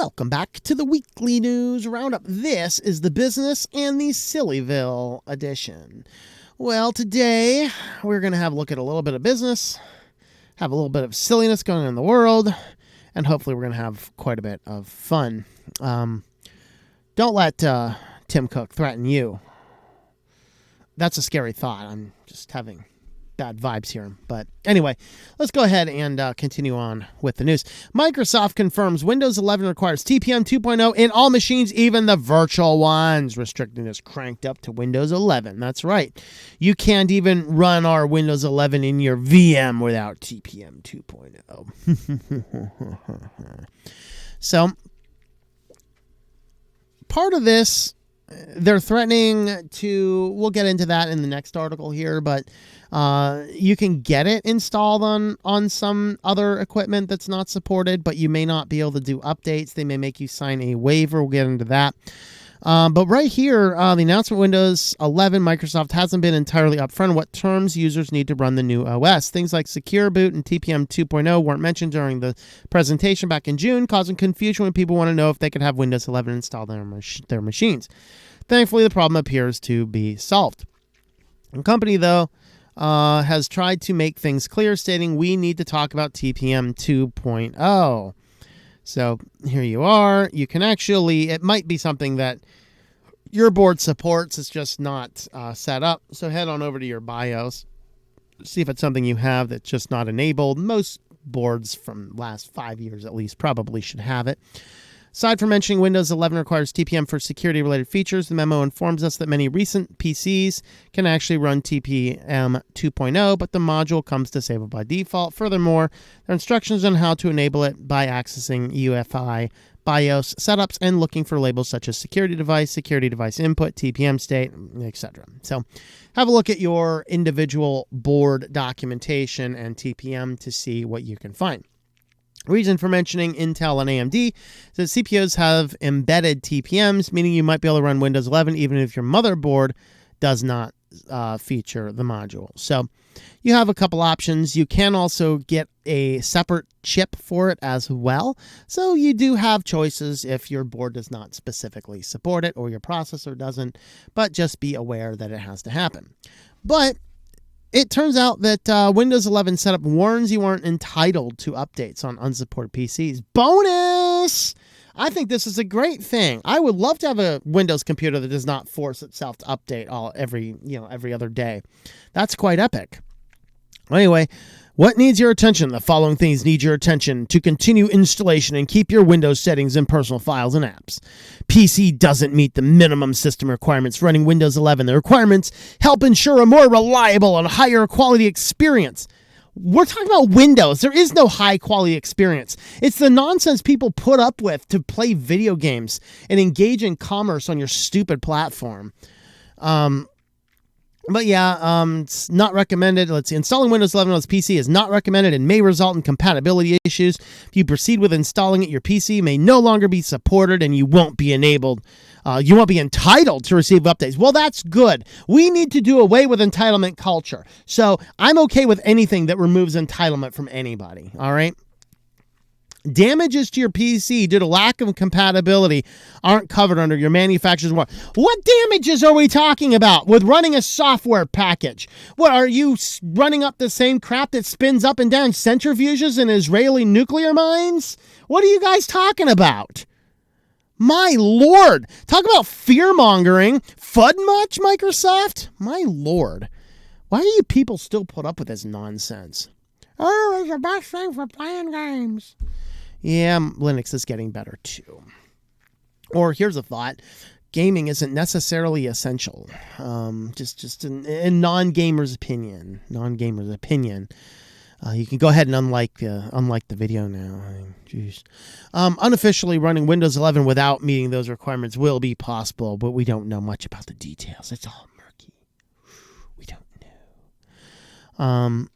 Welcome back to the Weekly News Roundup. This is the Business and the Sillyville edition. Well, today we're going to have a look at a little bit of business, have a little bit of silliness going on in the world, and hopefully we're going to have quite a bit of fun. Don't let Tim Cook threaten you. That's a scary thought. I'm just having bad vibes here. But anyway, let's go ahead and continue on with the news. Microsoft confirms Windows 11 requires TPM 2.0 in all machines, even the virtual ones. Restricting this cranked up to Windows 11. That's right. You can't even run our Windows 11 in your VM without TPM 2.0. So, part of this, they're threatening to, we'll get into that in the next article here, but you can get it installed on some other equipment that's not supported, but you may not be able to do updates. They may make you sign a waiver. We'll get into that. But right here, the announcement Windows 11, Microsoft hasn't been entirely upfront on what terms users need to run the new OS. Things like Secure Boot and TPM 2.0 weren't mentioned during the presentation back in June, causing confusion when people want to know if they could have Windows 11 installed on their machines. Thankfully, the problem appears to be solved. The company, though, has tried to make things clear, stating we need to talk about TPM 2.0. So here you are. You can actually, it might be something that your board supports. It's just not set up. So head on over to your BIOS. See if it's something you have that's just not enabled. Most boards from the last 5 years at least probably should have it. Aside from mentioning Windows 11 requires TPM for security-related features, the memo informs us that many recent PCs can actually run TPM 2.0, but the module comes disabled by default. Furthermore, there are instructions on how to enable it by accessing UEFI BIOS setups and looking for labels such as security device input, TPM state, etc. So have a look at your individual board documentation and TPM to see what you can find. Reason for mentioning Intel and AMD is that CPUs have embedded TPMs, meaning you might be able to run Windows 11 even if your motherboard does not feature the module. So you have a couple options. You can also get a separate chip for it as well. So you do have choices if your board does not specifically support it or your processor doesn't, but just be aware that it has to happen. But it turns out that Windows 11 setup warns you aren't entitled to updates on unsupported PCs. Bonus! I think this is a great thing. I would love to have a Windows computer that does not force itself to update every other day. That's quite epic. Anyway, what needs your attention? The following things need your attention to continue installation and keep your Windows settings and personal files and apps. PC doesn't meet the minimum system requirements running Windows 11. The requirements help ensure a more reliable and higher quality experience. We're talking about Windows. There is no high quality experience. It's the nonsense people put up with to play video games and engage in commerce on your stupid platform. But yeah, it's not recommended. Let's see. Installing Windows 11 on this PC is not recommended and may result in compatibility issues. If you proceed with installing it, your PC may no longer be supported and you won't be enabled. You won't be entitled to receive updates. Well, that's good. We need to do away with entitlement culture. So I'm okay with anything that removes entitlement from anybody. All right. Damages to your PC due to lack of compatibility aren't covered under your manufacturer's warranty. What damages are we talking about with running a software package? What, are you running up the same crap that spins up and down centrifuges in Israeli nuclear mines? What are you guys talking about? My Lord. Talk about fear-mongering. FUD much, Microsoft? My Lord. Why do you people still put up with this nonsense? Oh, it's the best thing for playing games. Yeah, Linux is getting better too. Or here's a thought. Gaming isn't necessarily essential. Just in non-gamer's opinion. You can go ahead and unlike the video now. Jeez. Unofficially running Windows 11 without meeting those requirements will be possible, but we don't know much about the details. It's all murky. We don't know.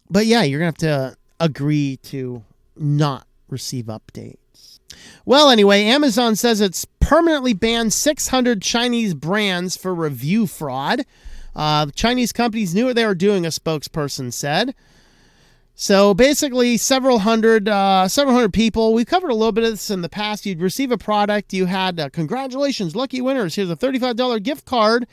But yeah, you're going to have to agree to not receive updates. Well, anyway, Amazon says it's permanently banned 600 Chinese brands for review fraud. Chinese companies knew what they were doing, a spokesperson said. So basically, several hundred people. We've covered a little bit of this in the past. You'd receive a product. You had congratulations, lucky winners. Here's a $35 gift card.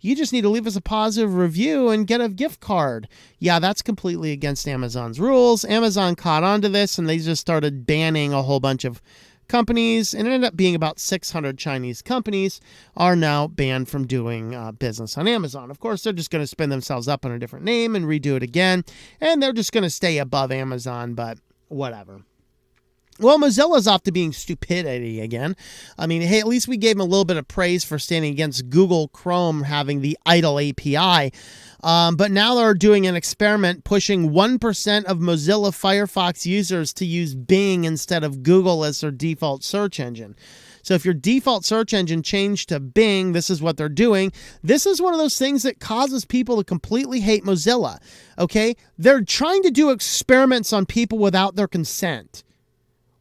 You just need to leave us a positive review and get a gift card. Yeah, that's completely against Amazon's rules. Amazon caught on to this, and they just started banning a whole bunch of companies, and it ended up being about 600 Chinese companies are now banned from doing business on Amazon. Of course, they're just going to spin themselves up on a different name and redo it again, and they're just going to stay above Amazon, but whatever. Well, Mozilla's off to being stupidity again. I mean, hey, at least we gave them a little bit of praise for standing against Google Chrome having the idle API. But now they're doing an experiment pushing 1% of Mozilla Firefox users to use Bing instead of Google as their default search engine. So if your default search engine changed to Bing, this is what they're doing. This is one of those things that causes people to completely hate Mozilla. Okay? They're trying to do experiments on people without their consent.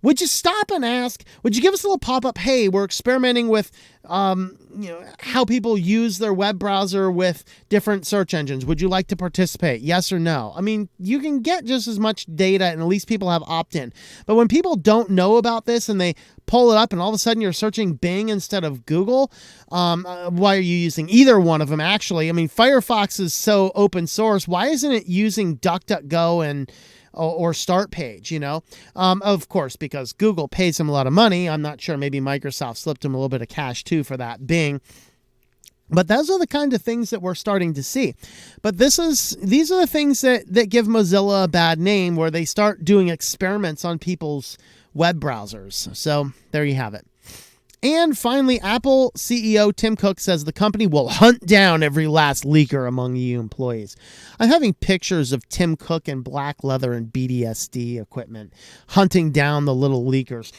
Would you stop and ask, would you give us a little pop-up, hey, we're experimenting with how people use their web browser with different search engines. Would you like to participate? Yes or no? I mean, you can get just as much data, and at least people have opt-in. But when people don't know about this and they pull it up and all of a sudden you're searching Bing instead of Google, why are you using either one of them, actually? I mean, Firefox is so open source. Why isn't it using DuckDuckGo and or Start Page, Of course, because Google pays them a lot of money. I'm not sure. Maybe Microsoft slipped them a little bit of cash, too, for that Bing. But those are the kind of things that we're starting to see. But these are the things that give Mozilla a bad name, where they start doing experiments on people's web browsers. So there you have it. And finally, Apple CEO Tim Cook says the company will hunt down every last leaker among you employees. I'm having pictures of Tim Cook in black leather and BDSD equipment hunting down the little leakers.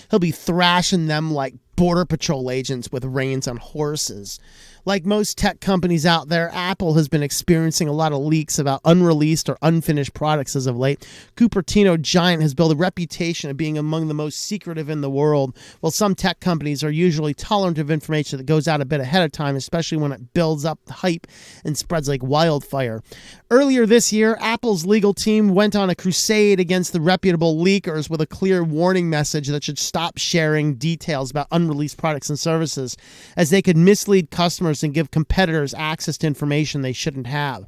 He'll be thrashing them like Border Patrol agents with reins on horses. Like most tech companies out there, Apple has been experiencing a lot of leaks about unreleased or unfinished products as of late. Cupertino Giant has built a reputation of being among the most secretive in the world, while some tech companies are usually tolerant of information that goes out a bit ahead of time, especially when it builds up the hype and spreads like wildfire. Earlier this year, Apple's legal team went on a crusade against the reputable leakers with a clear warning message that should stop sharing details about unreleased products and services, as they could mislead customers and give competitors access to information they shouldn't have.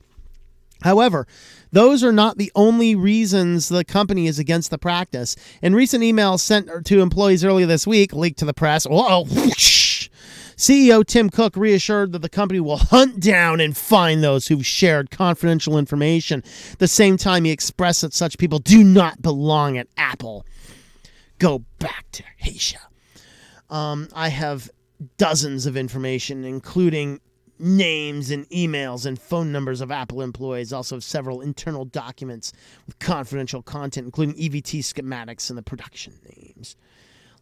However, those are not the only reasons the company is against the practice. In recent emails sent to employees earlier this week, leaked to the press, CEO Tim Cook reassured that the company will hunt down and find those who've shared confidential information. At the same time, he expressed that such people do not belong at Apple. Go back to Asia. I have dozens of information, including names and emails and phone numbers of Apple employees, also several internal documents with confidential content, including EVT schematics and the production names.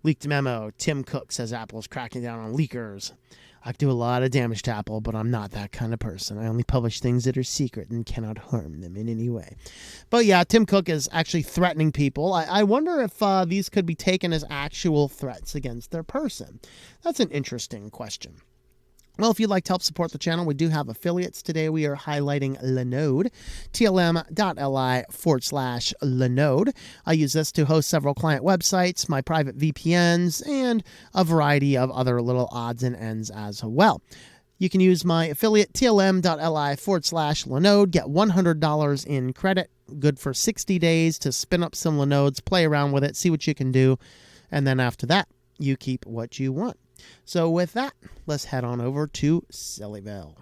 Leaked memo, Tim Cook says Apple is cracking down on leakers. I do a lot of damage to Apple, but I'm not that kind of person. I only publish things that are secret and cannot harm them in any way. But yeah, Tim Cook is actually threatening people. I wonder if these could be taken as actual threats against their person. That's an interesting question. Well, if you'd like to help support the channel, we do have affiliates. Today we are highlighting Linode, tlm.li/Linode. I use this to host several client websites, my private VPNs, and a variety of other little odds and ends as well. You can use my affiliate, tlm.li/Linode, get $100 in credit, good for 60 days to spin up some Linodes, play around with it, see what you can do, and then after that, you keep what you want. So with that, let's head on over to Sillyville.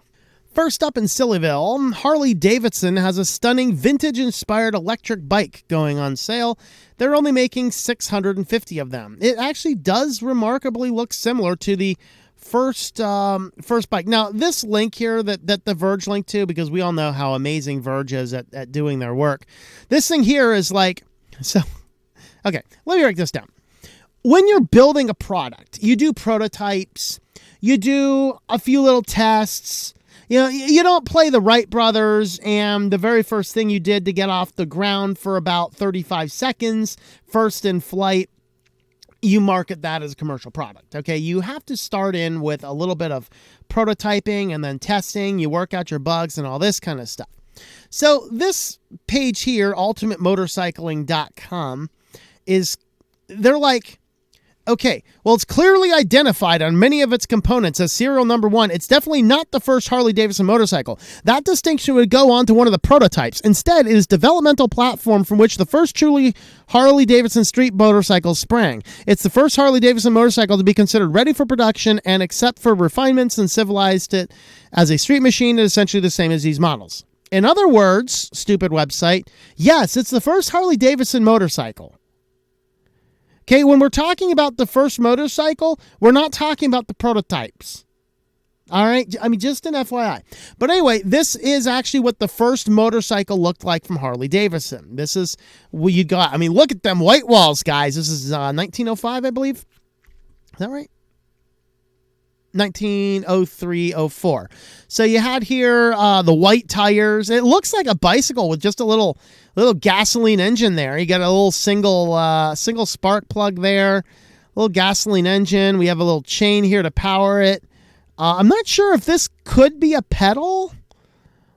First up in Sillyville, Harley-Davidson has a stunning vintage-inspired electric bike going on sale. They're only making 650 of them. It actually does remarkably look similar to the first bike. Now, this link here that the Verge linked to, because we all know how amazing Verge is at doing their work. This thing here is like, so, okay, let me break this down. When you're building a product, you do prototypes, you do a few little tests. You don't play the Wright brothers and the very first thing you did to get off the ground for about 35 seconds, first in flight, you market that as a commercial product. Okay, you have to start in with a little bit of prototyping and then testing. You work out your bugs and all this kind of stuff. So this page here, ultimatemotorcycling.com, they're like, okay, well, it's clearly identified on many of its components as serial number 1. It's definitely not the first Harley-Davidson motorcycle. That distinction would go on to one of the prototypes. Instead, it is developmental platform from which the first truly Harley-Davidson street motorcycles sprang. It's the first Harley-Davidson motorcycle to be considered ready for production, and except for refinements and civilized it as a street machine, it is essentially the same as these models. In other words, stupid website, yes, it's the first Harley-Davidson motorcycle. Okay, when we're talking about the first motorcycle, we're not talking about the prototypes. All right, I mean, just an FYI. But anyway, this is actually what the first motorcycle looked like from Harley-Davidson. This is what you got. I mean, look at them white walls, guys. This is 1905, I believe. Is that right? 1903-04. So you had here the white tires. It looks like a bicycle with just a little gasoline engine there. You got a little single spark plug there, little gasoline engine. We have a little chain here to power it. I'm not sure if this could be a pedal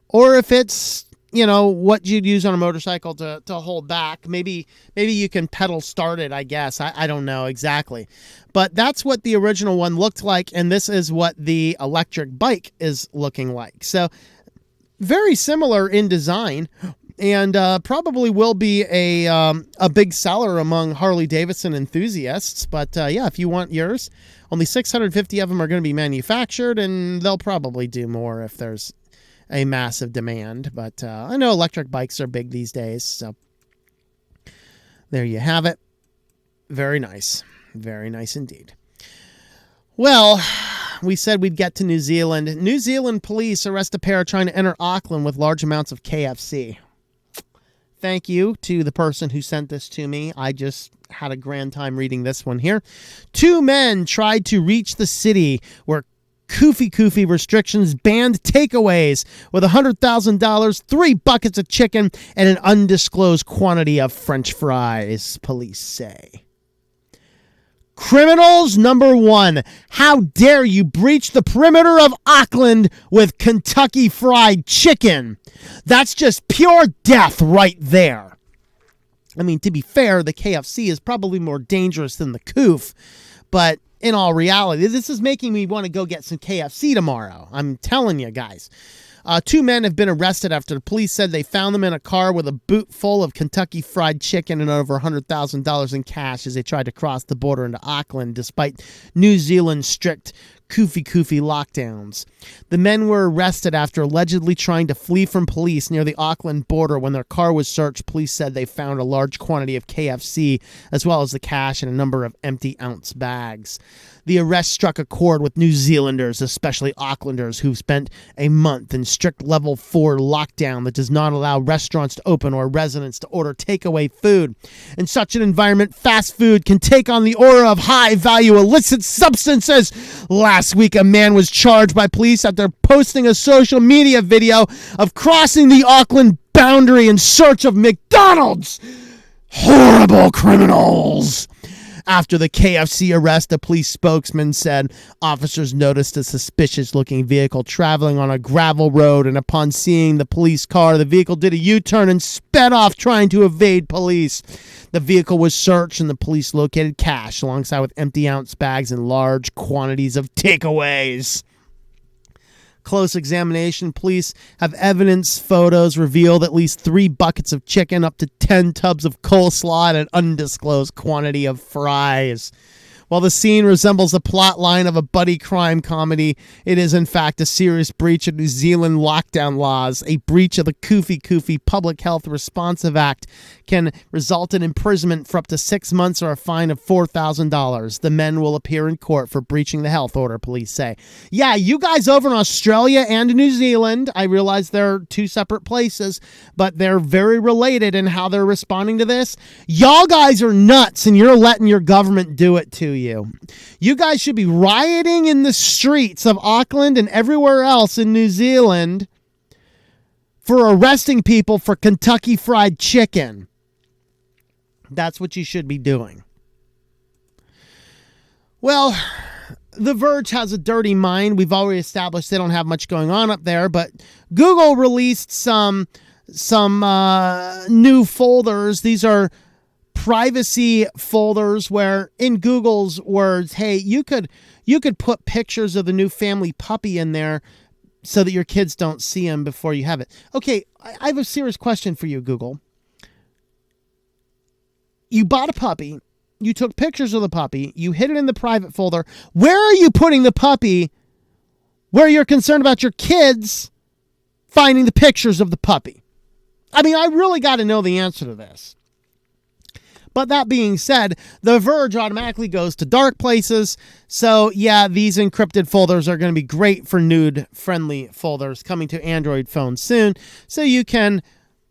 or if it's, what you'd use on a motorcycle to hold back. Maybe you can pedal start it, I guess. I don't know exactly. But that's what the original one looked like, and this is what the electric bike is looking like. So very similar in design, and probably will be a big seller among Harley-Davidson enthusiasts. But yeah, if you want yours, only 650 of them are going to be manufactured, and they'll probably do more if there's a massive demand. But I know electric bikes are big these days, so there you have it. Very nice. Very nice indeed. Well, we said we'd get to New Zealand. New Zealand police arrest a pair trying to enter Auckland with large amounts of KFC. Thank you to the person who sent this to me. I just had a grand time reading this one here. 2 men tried to reach the city where Koofy restrictions banned takeaways with $100,000, 3 buckets of chicken, and an undisclosed quantity of French fries, police say. Criminals number 1, how dare you breach the perimeter of Auckland with Kentucky Fried Chicken? That's just pure death right there. I mean, to be fair, the KFC is probably more dangerous than the Koof, but in all reality, this is making me want to go get some KFC tomorrow. I'm telling you guys. 2 men have been arrested after the police said they found them in a car with a boot full of Kentucky Fried Chicken and over $100,000 in cash as they tried to cross the border into Auckland despite New Zealand's strict Koofy lockdowns. The men were arrested after allegedly trying to flee from police near the Auckland border. When their car was searched, police said they found a large quantity of KFC as well as the cash and a number of empty ounce bags. The arrest struck a chord with New Zealanders, especially Aucklanders, who've spent a month in strict level 4 lockdown that does not allow restaurants to open or residents to order takeaway food. In such an environment, fast food can take on the aura of high-value illicit substances. Last week, a man was charged by police after posting a social media video of crossing the Auckland boundary in search of McDonald's. Horrible criminals. After the KFC arrest, a police spokesman said officers noticed a suspicious-looking vehicle traveling on a gravel road, and upon seeing the police car, the vehicle did a U-turn and sped off trying to evade police. The vehicle was searched, and the police located cash alongside with empty ounce bags and large quantities of takeaways. Close examination, police have evidence photos revealed at least 3 buckets of chicken, up to 10 tubs of coleslaw, and an undisclosed quantity of fries. While the scene resembles a plot line of a buddy crime comedy, it is in fact a serious breach of New Zealand lockdown laws. A breach of the Koofy Public Health Responsive Act can result in imprisonment for up to 6 months or a fine of $4,000. The men will appear in court for breaching the health order, police say. Yeah, you guys over in Australia and New Zealand, I realize they're 2 separate places, but they're very related in how they're responding to this. Y'all guys are nuts, and you're letting your government do it to you. You guys should be rioting in the streets of Auckland and everywhere else in New Zealand for arresting people for Kentucky Fried Chicken. That's what you should be doing. Well, The Verge has a dirty mind. We've already established they don't have much going on up there, but Google released some new folders. These are privacy folders where, in Google's words, hey, you could put pictures of the new family puppy in there so that your kids don't see them before you have it. Okay, I have a serious question for you, Google. You bought a puppy. You took pictures of the puppy. You hid it in the private folder. Where are you putting the puppy where you're concerned about your kids finding the pictures of the puppy? I mean, I really got to know the answer to this. But that being said, The Verge automatically goes to dark places. So yeah, these encrypted folders are going to be great for nude-friendly folders coming to Android phones soon. So you can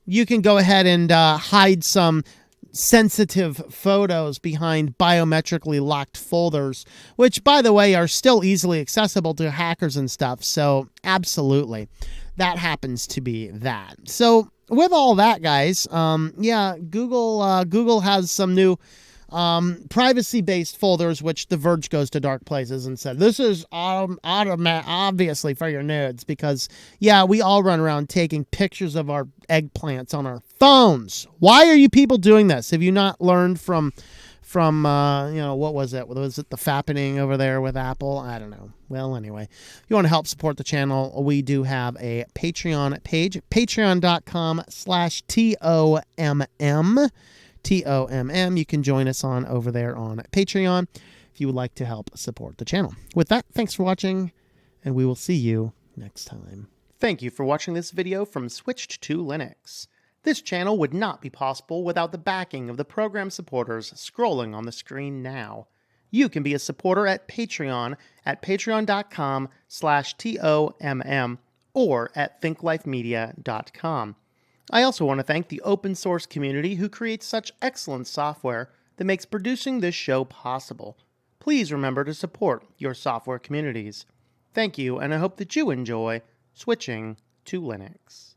go ahead and hide some sensitive photos behind biometrically locked folders, which, by the way, are still easily accessible to hackers and stuff. So absolutely, that happens to be that. So with all that, guys, yeah, Google has some new privacy-based folders, which The Verge goes to dark places and said, this is obviously for your nudes, because, yeah, we all run around taking pictures of our eggplants on our phones. Why are you people doing this? Have you not learned from what was it? Was it the fappening over there with Apple? I don't know. Well, anyway, if you want to help support the channel, we do have a Patreon page, patreon.com/TOMM. TOMM. You can join us over there on Patreon if you would like to help support the channel. With that, thanks for watching, and we will see you next time. Thank you for watching this video from Switched to Linux. This channel would not be possible without the backing of the program supporters scrolling on the screen now. You can be a supporter at Patreon at patreon.com/TOMM or at thinklifemedia.com. I also want to thank the open source community who creates such excellent software that makes producing this show possible. Please remember to support your software communities. Thank you, and I hope that you enjoy switching to Linux.